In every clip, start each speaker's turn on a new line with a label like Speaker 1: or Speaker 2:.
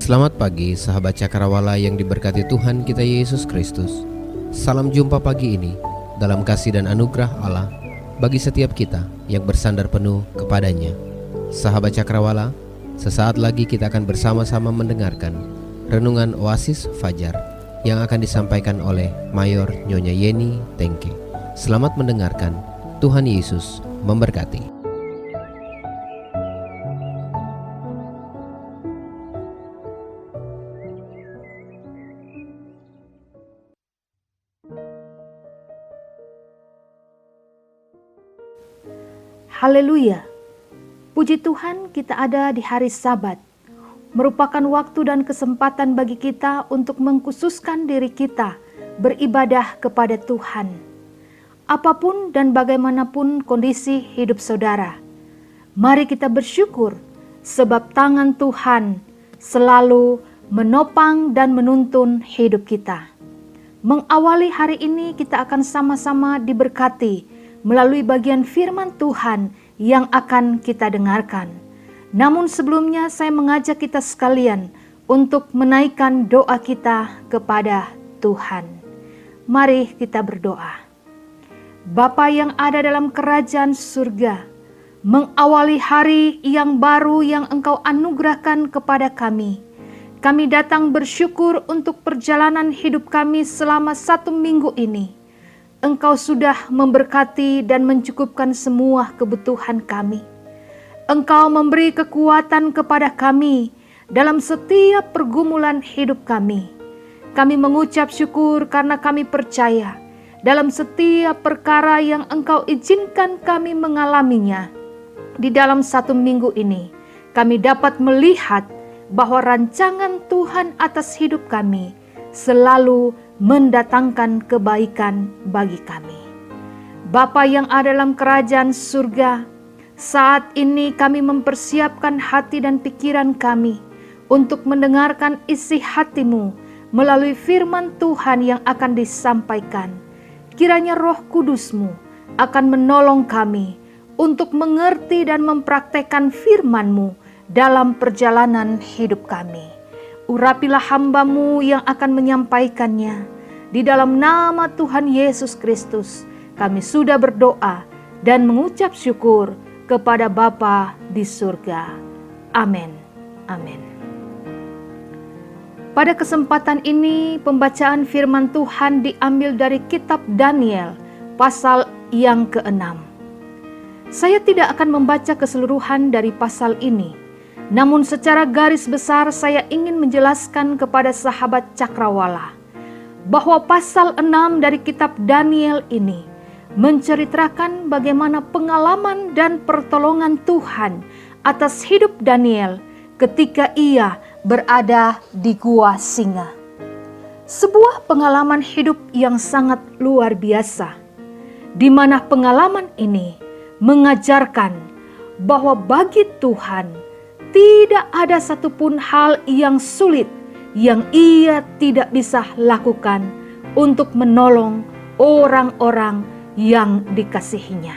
Speaker 1: Selamat pagi sahabat Cakrawala yang diberkati Tuhan kita Yesus Kristus. Salam jumpa pagi ini dalam kasih dan anugerah Allah bagi setiap kita yang bersandar penuh kepadanya. Sahabat Cakrawala, sesaat lagi kita akan bersama-sama mendengarkan Renungan Oasis Fajar yang akan disampaikan oleh Mayor Nyonya Yeni Tengke. Selamat mendengarkan, Tuhan Yesus memberkati.
Speaker 2: Haleluya. Puji Tuhan, kita ada di hari Sabat. Merupakan waktu dan kesempatan bagi kita untuk mengkhususkan diri kita beribadah kepada Tuhan. Apapun dan bagaimanapun kondisi hidup saudara, mari kita bersyukur sebab tangan Tuhan selalu menopang dan menuntun hidup kita. Mengawali hari ini kita akan sama-sama diberkati melalui bagian firman Tuhan yang akan kita dengarkan. Namun sebelumnya saya mengajak kita sekalian untuk menaikkan doa kita kepada Tuhan. Mari kita berdoa. Bapa yang ada dalam kerajaan surga, mengawali hari yang baru yang Engkau anugerahkan kepada kami. Kami datang bersyukur untuk perjalanan hidup kami selama 1 minggu ini. Engkau sudah memberkati dan mencukupkan semua kebutuhan kami. Engkau memberi kekuatan kepada kami dalam setiap pergumulan hidup kami. Kami mengucap syukur karena kami percaya dalam setiap perkara yang Engkau izinkan kami mengalaminya. Di dalam 1 minggu ini, kami dapat melihat bahwa rancangan Tuhan atas hidup kami selalu mendatangkan kebaikan bagi kami. Bapa yang ada dalam kerajaan surga, saat ini kami mempersiapkan hati dan pikiran kami untuk mendengarkan isi hati-Mu melalui firman Tuhan yang akan disampaikan. Kiranya Roh Kudus-Mu akan menolong kami untuk mengerti dan mempraktekkan firman-Mu dalam perjalanan hidup kami. Urapilah hamba-Mu yang akan menyampaikannya. Di dalam nama Tuhan Yesus Kristus, kami sudah berdoa dan mengucap syukur kepada Bapa di surga. Amin. Amin. Pada kesempatan ini, pembacaan firman Tuhan diambil dari kitab Daniel, pasal yang ke-6. Saya tidak akan membaca keseluruhan dari pasal ini. Namun secara garis besar saya ingin menjelaskan kepada sahabat Cakrawala bahwa pasal 6 dari kitab Daniel ini menceritakan bagaimana pengalaman dan pertolongan Tuhan atas hidup Daniel ketika ia berada di gua singa. Sebuah pengalaman hidup yang sangat luar biasa, di mana pengalaman ini mengajarkan bahwa bagi Tuhan tidak ada satupun hal yang sulit yang ia tidak bisa lakukan untuk menolong orang-orang yang dikasihinya.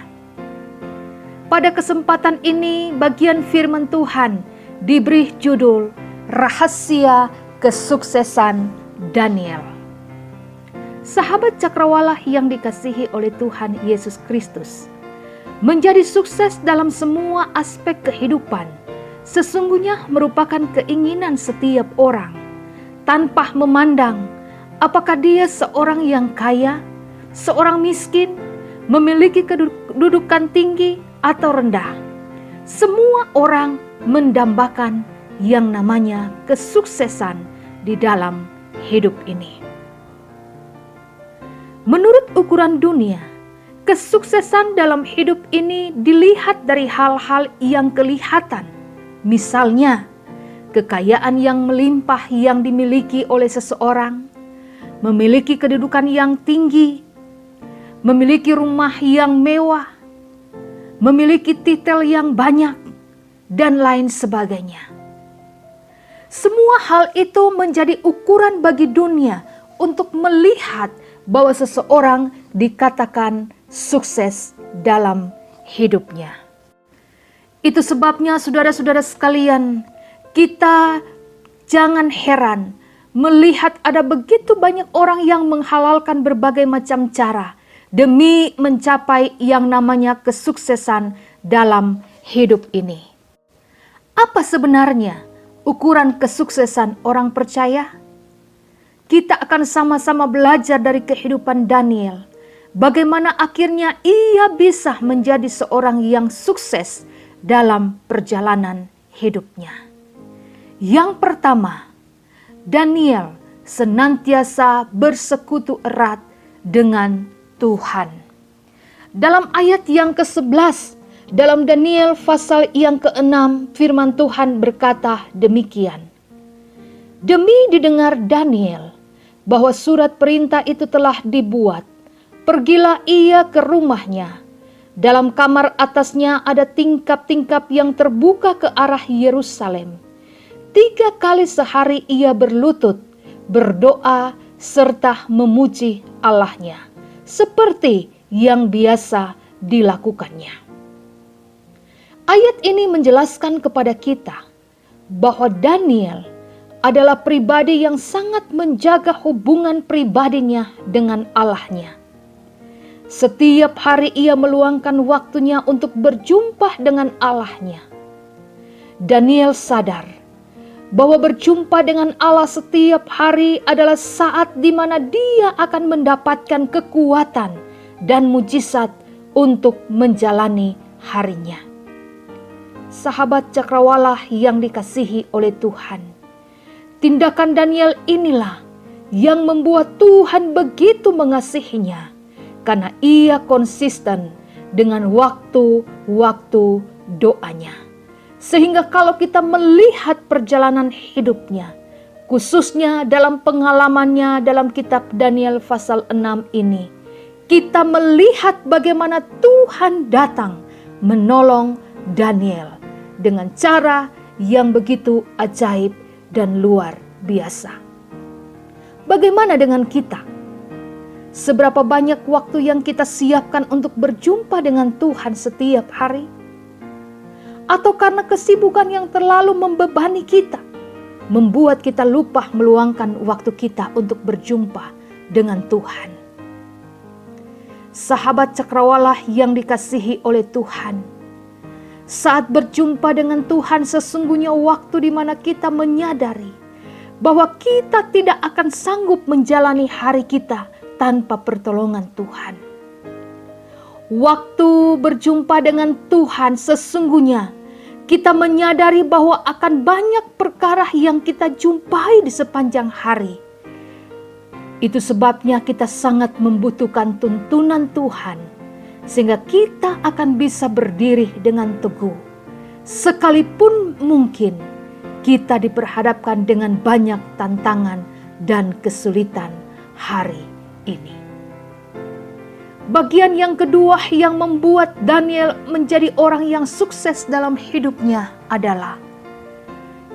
Speaker 2: Pada kesempatan ini, bagian firman Tuhan diberi judul Rahasia Kesuksesan Daniel. Sahabat Cakrawala yang dikasihi oleh Tuhan Yesus Kristus, menjadi sukses dalam semua aspek kehidupan sesungguhnya merupakan keinginan setiap orang, tanpa memandang apakah dia seorang yang kaya, seorang miskin, memiliki kedudukan tinggi atau rendah. Semua orang mendambakan yang namanya kesuksesan di dalam hidup ini. Menurut ukuran dunia, kesuksesan dalam hidup ini dilihat dari hal-hal yang kelihatan. Misalnya, kekayaan yang melimpah yang dimiliki oleh seseorang, memiliki kedudukan yang tinggi, memiliki rumah yang mewah, memiliki titel yang banyak, dan lain sebagainya. Semua hal itu menjadi ukuran bagi dunia untuk melihat bahwa seseorang dikatakan sukses dalam hidupnya. Itu sebabnya saudara-saudara sekalian, kita Jangan heran melihat ada begitu banyak orang yang menghalalkan berbagai macam cara demi mencapai yang namanya kesuksesan dalam hidup ini. Apa sebenarnya ukuran kesuksesan orang percaya? Kita akan sama-sama belajar dari kehidupan Daniel, bagaimana akhirnya ia bisa menjadi seorang yang sukses dalam perjalanan hidupnya. Yang pertama, Daniel senantiasa bersekutu erat dengan Tuhan. Dalam ayat yang ke-11, dalam Daniel pasal yang ke-6, firman Tuhan berkata demikian. Demi didengar Daniel bahwa surat perintah itu telah dibuat, pergilah ia ke rumahnya. Dalam kamar atasnya ada tingkap-tingkap yang terbuka ke arah Yerusalem. 3 kali sehari ia berlutut, berdoa, serta memuji Allahnya, seperti yang biasa dilakukannya. Ayat ini menjelaskan kepada kita bahwa Daniel adalah pribadi yang sangat menjaga hubungan pribadinya dengan Allahnya. Setiap hari ia meluangkan waktunya untuk berjumpa dengan Allahnya. Daniel sadar bahwa berjumpa dengan Allah setiap hari adalah saat di mana dia akan mendapatkan kekuatan dan mujizat untuk menjalani harinya. Sahabat cakrawala yang dikasihi oleh Tuhan, tindakan Daniel inilah yang membuat Tuhan begitu mengasihinya, karena ia konsisten dengan waktu-waktu doanya. Sehingga kalau kita melihat perjalanan hidupnya, khususnya dalam pengalamannya dalam kitab Daniel pasal 6 ini, kita melihat bagaimana Tuhan datang menolong Daniel dengan cara yang begitu ajaib dan luar biasa. Bagaimana dengan kita? Seberapa banyak waktu yang kita siapkan untuk berjumpa dengan Tuhan setiap hari? Atau karena kesibukan yang terlalu membebani kita, membuat kita lupa meluangkan waktu kita untuk berjumpa dengan Tuhan? Sahabat cakrawala yang dikasihi oleh Tuhan, saat berjumpa dengan Tuhan sesungguhnya waktu di mana kita menyadari bahwa kita tidak akan sanggup menjalani hari kita tanpa pertolongan Tuhan. Waktu berjumpa dengan Tuhan sesungguhnya kita menyadari bahwa akan banyak perkara yang kita jumpai di sepanjang hari. Itu sebabnya kita sangat membutuhkan tuntunan Tuhan, sehingga kita akan bisa berdiri dengan teguh. Sekalipun mungkin kita diperhadapkan dengan banyak tantangan dan kesulitan hari ini. Bagian yang kedua yang membuat Daniel menjadi orang yang sukses dalam hidupnya adalah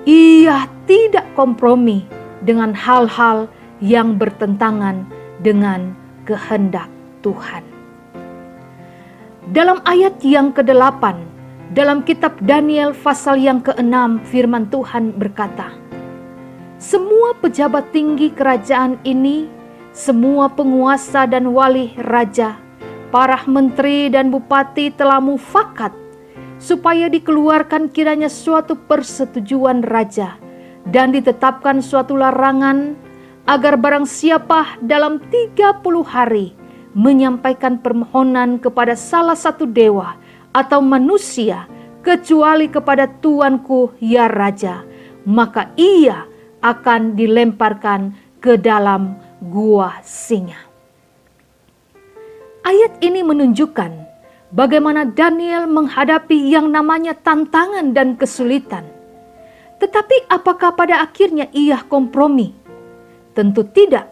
Speaker 2: ia tidak kompromi dengan hal-hal yang bertentangan dengan kehendak Tuhan. Dalam ayat yang ke-8, dalam kitab Daniel pasal yang ke-6, firman Tuhan berkata, semua pejabat tinggi kerajaan ini, semua penguasa dan wali raja, para menteri dan bupati telah mufakat supaya dikeluarkan kiranya suatu persetujuan raja dan ditetapkan suatu larangan agar barang siapa dalam 30 hari menyampaikan permohonan kepada salah satu dewa atau manusia kecuali kepada tuanku ya raja, maka ia akan dilemparkan ke dalam gua singa. Ayat ini menunjukkan bagaimana Daniel menghadapi yang namanya tantangan dan kesulitan. Tetapi apakah pada akhirnya ia kompromi? Tentu tidak.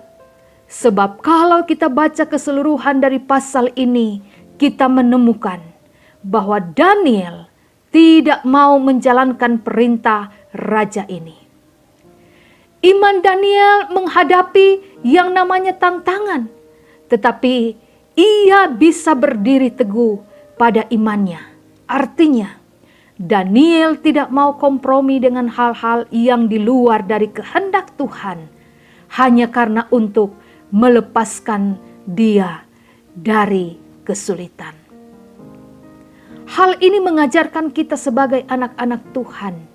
Speaker 2: Sebab kalau kita baca keseluruhan dari pasal ini, kita menemukan bahwa Daniel tidak mau menjalankan perintah raja ini. Iman Daniel menghadapi yang namanya tantangan, tetapi ia bisa berdiri teguh pada imannya. Artinya, Daniel tidak mau kompromi dengan hal-hal yang di luar dari kehendak Tuhan, hanya karena untuk melepaskan dia dari kesulitan. Hal ini mengajarkan kita sebagai anak-anak Tuhan,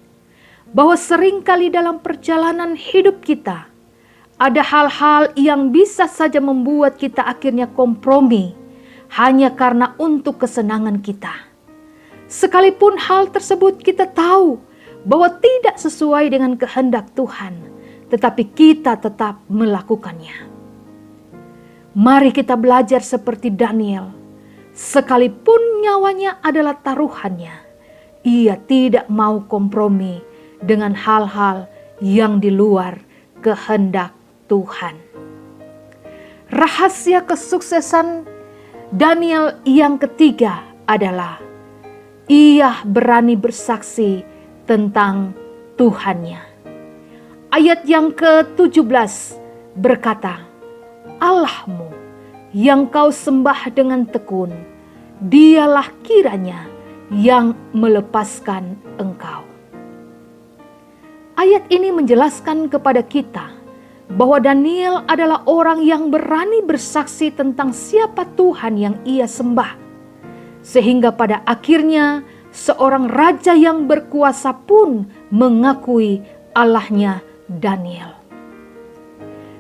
Speaker 2: bahwa seringkali dalam perjalanan hidup kita, ada hal-hal yang bisa saja membuat kita akhirnya kompromi hanya karena untuk kesenangan kita. Sekalipun hal tersebut kita tahu bahwa tidak sesuai dengan kehendak Tuhan, tetapi kita tetap melakukannya. Mari kita belajar seperti Daniel. Sekalipun nyawanya adalah taruhannya, ia tidak mau kompromi dengan hal-hal yang di luar kehendak Tuhan. Rahasia kesuksesan Daniel yang ketiga adalah ia berani bersaksi tentang Tuhannya. Ayat yang ke-17 berkata, Allahmu yang kau sembah dengan tekun, dialah kiranya yang melepaskan engkau. Ayat ini menjelaskan kepada kita bahwa Daniel adalah orang yang berani bersaksi tentang siapa Tuhan yang ia sembah. Sehingga pada akhirnya seorang raja yang berkuasa pun mengakui Allahnya Daniel.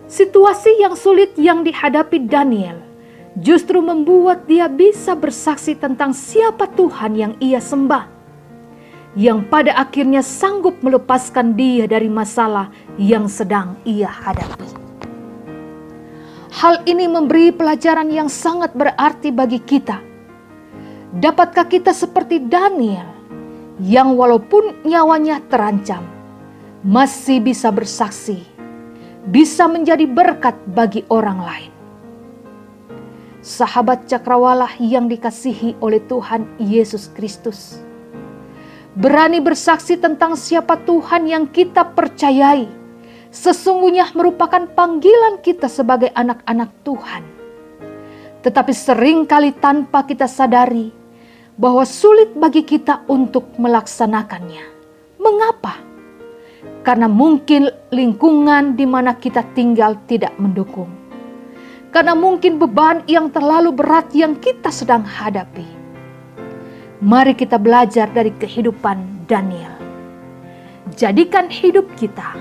Speaker 2: Situasi yang sulit yang dihadapi Daniel justru membuat dia bisa bersaksi tentang siapa Tuhan yang ia sembah, yang pada akhirnya sanggup melepaskan dia dari masalah yang sedang ia hadapi. Hal ini memberi pelajaran yang sangat berarti bagi kita. Dapatkah kita seperti Daniel, yang walaupun nyawanya terancam, masih bisa bersaksi, bisa menjadi berkat bagi orang lain? Sahabat cakrawala yang dikasihi oleh Tuhan Yesus Kristus, berani bersaksi tentang siapa Tuhan yang kita percayai, sesungguhnya merupakan panggilan kita sebagai anak-anak Tuhan. Tetapi seringkali tanpa kita sadari bahwa sulit bagi kita untuk melaksanakannya. Mengapa? Karena mungkin lingkungan di mana kita tinggal tidak mendukung. Karena mungkin beban yang terlalu berat yang kita sedang hadapi. Mari kita belajar dari kehidupan Daniel. Jadikan hidup kita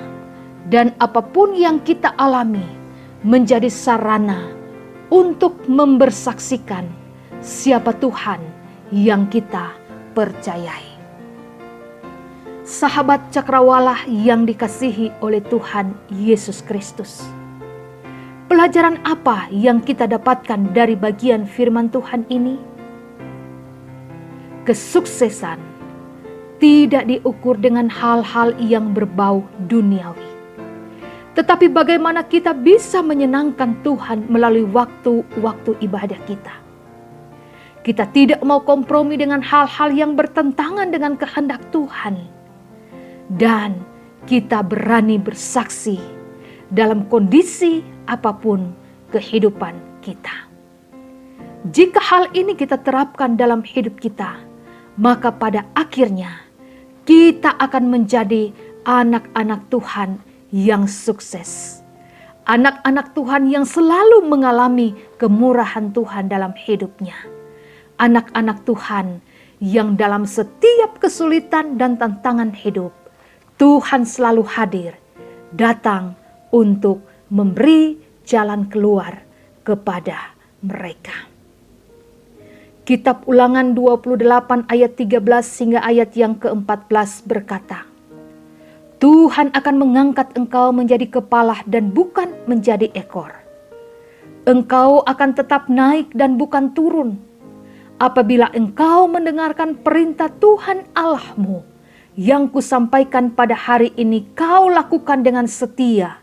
Speaker 2: dan apapun yang kita alami menjadi sarana untuk membersaksikan siapa Tuhan yang kita percayai. Sahabat cakrawala yang dikasihi oleh Tuhan Yesus Kristus, pelajaran apa yang kita dapatkan dari bagian firman Tuhan ini? Kesuksesan tidak diukur dengan hal-hal yang berbau duniawi, tetapi bagaimana kita bisa menyenangkan Tuhan melalui waktu-waktu ibadah kita. Kita tidak mau kompromi dengan hal-hal yang bertentangan dengan kehendak Tuhan. Dan kita berani bersaksi dalam kondisi apapun kehidupan kita. Jika hal ini kita terapkan dalam hidup kita, maka pada akhirnya kita akan menjadi anak-anak Tuhan yang sukses. Anak-anak Tuhan yang selalu mengalami kemurahan Tuhan dalam hidupnya. Anak-anak Tuhan yang dalam setiap kesulitan dan tantangan hidup, Tuhan selalu hadir, datang untuk memberi jalan keluar kepada mereka. Kitab Ulangan 28 ayat 13 hingga ayat yang ke-14 berkata, Tuhan akan mengangkat engkau menjadi kepala dan bukan menjadi ekor. Engkau akan tetap naik dan bukan turun. Apabila engkau mendengarkan perintah Tuhan Allahmu yang kusampaikan pada hari ini, kau lakukan dengan setia.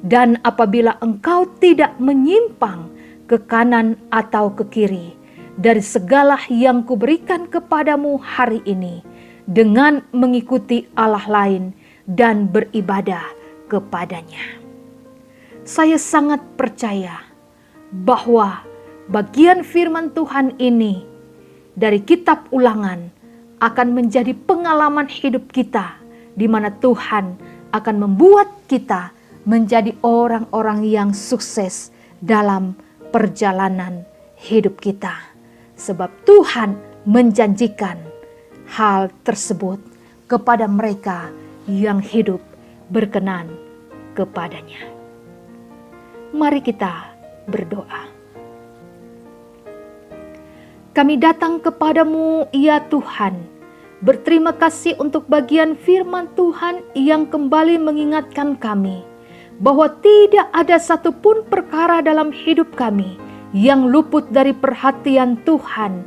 Speaker 2: Dan apabila engkau tidak menyimpang ke kanan atau ke kiri dari segala yang kuberikan kepadamu hari ini, dengan mengikuti Allah lain dan beribadah kepadanya. Saya sangat percaya bahwa bagian firman Tuhan ini dari kitab Ulangan akan menjadi pengalaman hidup kita, di mana Tuhan akan membuat kita menjadi orang-orang yang sukses dalam perjalanan hidup kita. Sebab Tuhan menjanjikan hal tersebut kepada mereka yang hidup berkenan kepadanya. Mari kita berdoa. Kami datang kepadamu, ya Tuhan, berterima kasih untuk bagian firman Tuhan yang kembali mengingatkan kami bahwa tidak ada satupun perkara dalam hidup kami yang luput dari perhatian Tuhan.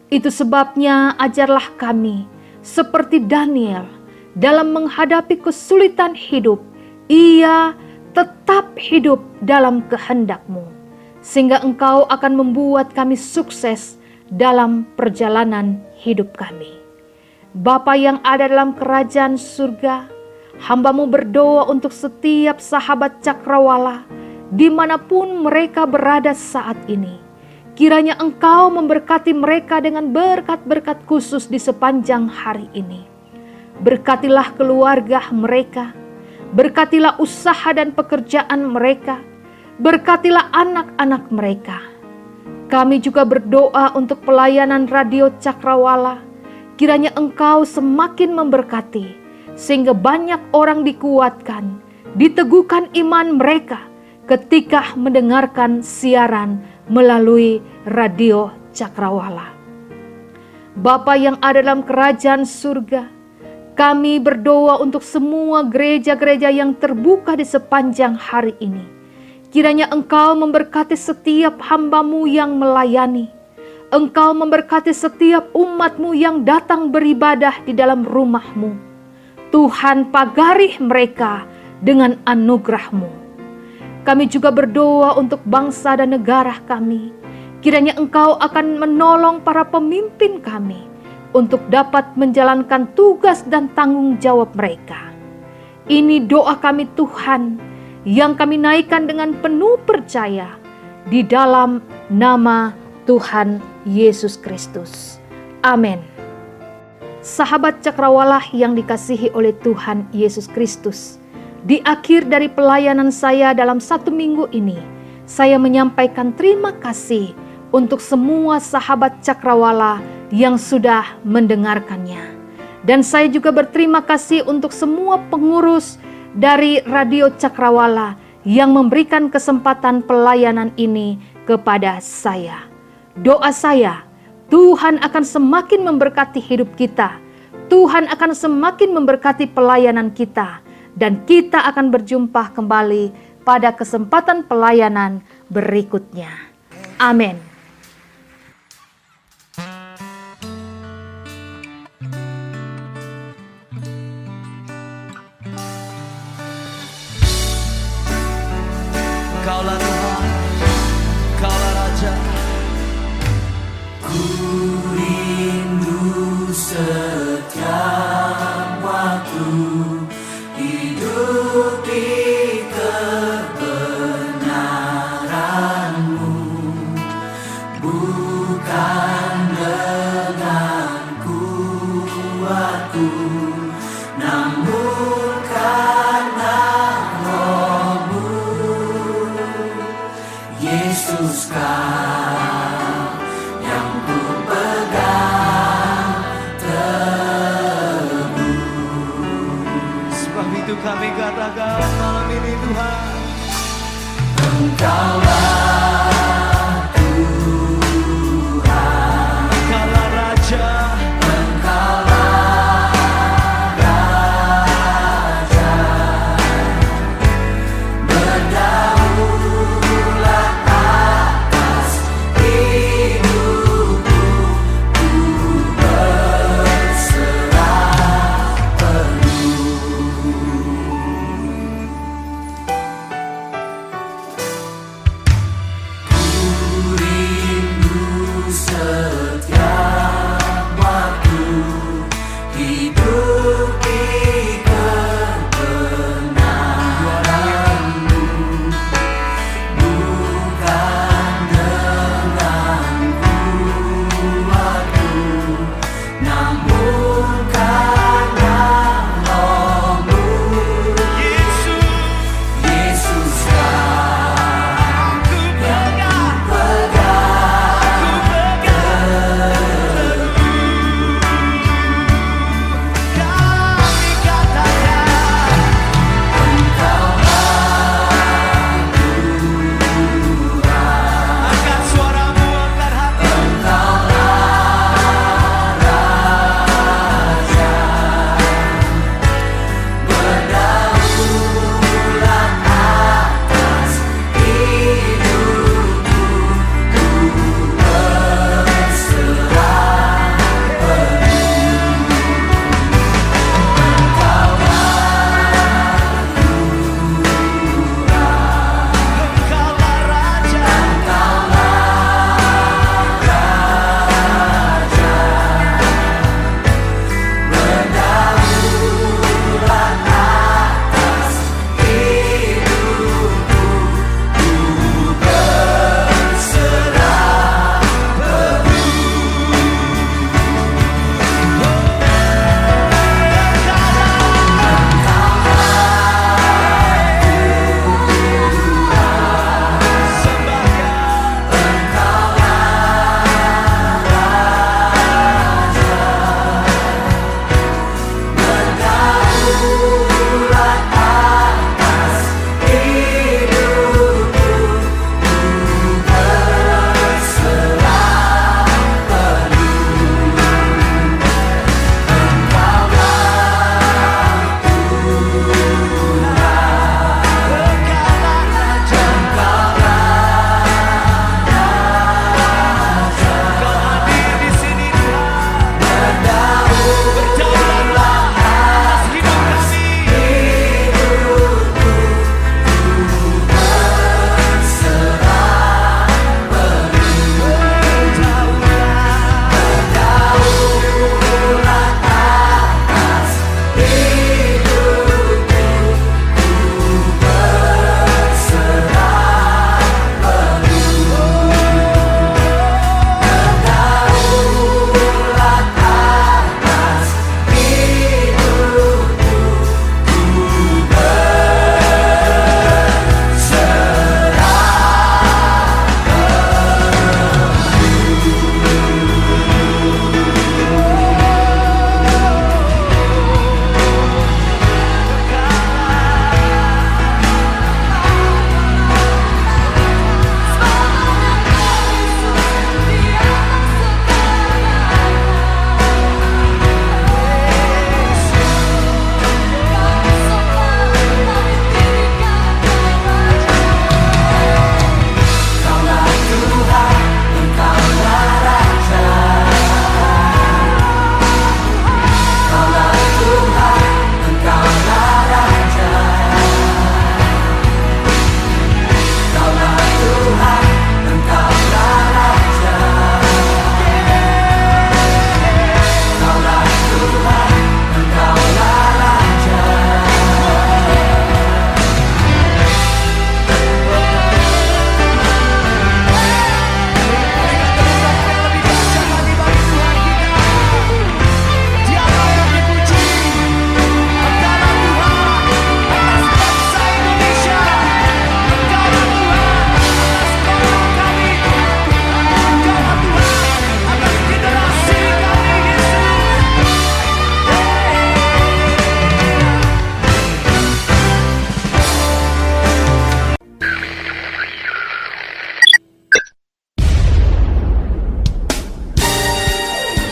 Speaker 2: Itu sebabnya ajarlah kami seperti Daniel dalam menghadapi kesulitan hidup, ia tetap hidup dalam kehendak-Mu, sehingga Engkau akan membuat kami sukses dalam perjalanan hidup kami. Bapa yang ada dalam kerajaan surga, hamba-Mu berdoa untuk setiap sahabat Cakrawala dimanapun mereka berada saat ini. Kiranya Engkau memberkati mereka dengan berkat-berkat khusus di sepanjang hari ini. Berkatilah keluarga mereka, berkatilah usaha dan pekerjaan mereka, berkatilah anak-anak mereka. Kami juga berdoa untuk pelayanan Radio Cakrawala. Kiranya Engkau semakin memberkati, sehingga banyak orang dikuatkan, diteguhkan iman mereka ketika mendengarkan siaran melalui Radio Cakrawala. Bapa yang ada dalam kerajaan surga, kami berdoa untuk semua gereja-gereja yang terbuka di sepanjang hari ini. Kiranya Engkau memberkati setiap hamba-Mu yang melayani. Engkau memberkati setiap umat-Mu yang datang beribadah di dalam rumah-Mu. Tuhan, pagari mereka dengan anugerah-Mu. Kami juga berdoa untuk bangsa dan negara kami. Kiranya Engkau akan menolong para pemimpin kami untuk dapat menjalankan tugas dan tanggung jawab mereka. Ini doa kami Tuhan, yang kami naikkan dengan penuh percaya di dalam nama Tuhan Yesus Kristus. Amin. Sahabat Cakrawala yang dikasihi oleh Tuhan Yesus Kristus, di akhir dari pelayanan saya dalam 1 minggu ini, saya menyampaikan terima kasih untuk semua sahabat Cakrawala yang sudah mendengarkannya. Dan saya juga berterima kasih untuk semua pengurus dari Radio Cakrawala yang memberikan kesempatan pelayanan ini kepada saya. Doa saya, Tuhan akan semakin memberkati hidup kita. Tuhan akan semakin memberkati pelayanan kita. Dan kita akan berjumpa kembali pada kesempatan pelayanan berikutnya. Amin.
Speaker 3: Kaulah Tuhan, Kaulah Raja. Ku rindu setiap waktu hidup di kebenaran-Mu, bukan dengan kuatku, namun karena Yesus Kau yang ku pegang teguh. Sebab itu kami katakan malam ini Tuhan, Engkaulah Tuhan, Engkaulah Raja, Engkaulah Raja, berdaulat atas hidupku, ku berserah penuh.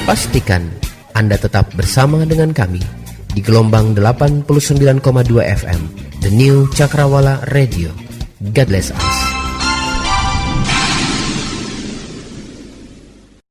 Speaker 1: Pastikan Anda tetap bersama dengan kami di gelombang 89,2 FM, The New Cakrawala Radio. God bless us.